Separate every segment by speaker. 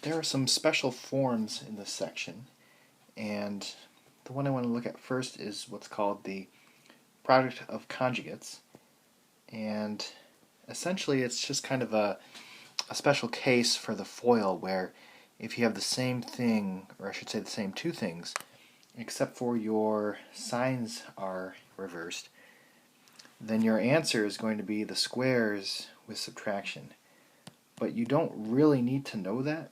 Speaker 1: there are some special forms in this section, and the one I want to look at first is what's called the product of conjugates, and essentially it's just kind of a special case for the FOIL where if you have the same thing, or I should say the same two things, except for your signs are reversed, then your answer is going to be the squares with subtraction. But you don't really need to know that.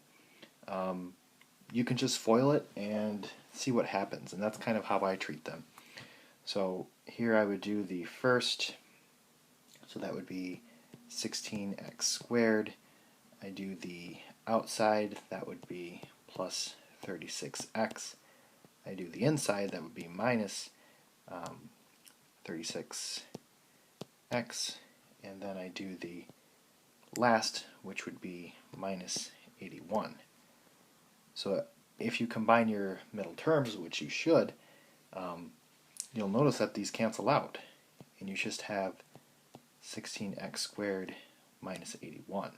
Speaker 1: You can just FOIL it and see what happens, and that's kind of how I treat them. So here I would do the first, so that would be 16x squared. I do the outside, that would be plus 36x. I do the inside, that would be minus 36x, and then I do the last, which would be minus 81. So if you combine your middle terms, which you should, you'll notice that these cancel out, and you just have 16x squared minus 81.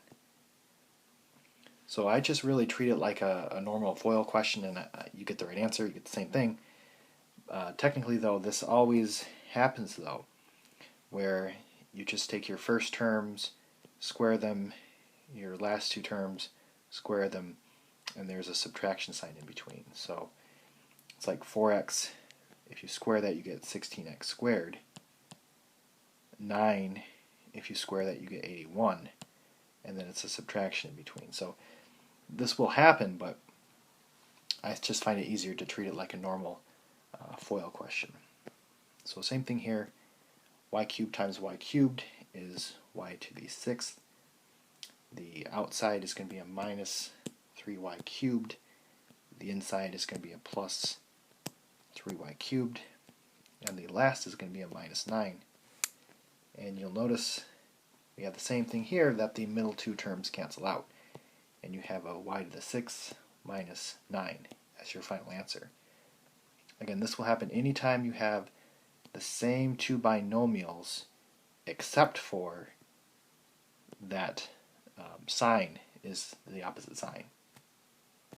Speaker 1: So I just really treat it like a normal FOIL question, and you get the right answer, you get the same thing. Technically though, this always happens though, where you just take your first terms, square them, your last two terms, square them, and there's a subtraction sign in between. So it's like 4x, if you square that you get 16x squared. 9, if you square that you get 81, and then it's a subtraction in between. So this will happen, but I just find it easier to treat it like a normal FOIL question. So same thing here, y cubed times y cubed is y to the 6th. The outside is going to be a minus 3y cubed. The inside is going to be a plus 3y cubed. And the last is going to be a minus 9. And you'll notice we have the same thing here, that the middle two terms cancel out. And you have a y to the 6th minus 9 as your final answer. Again, this will happen anytime you have the same two binomials except for that sign is the opposite sign.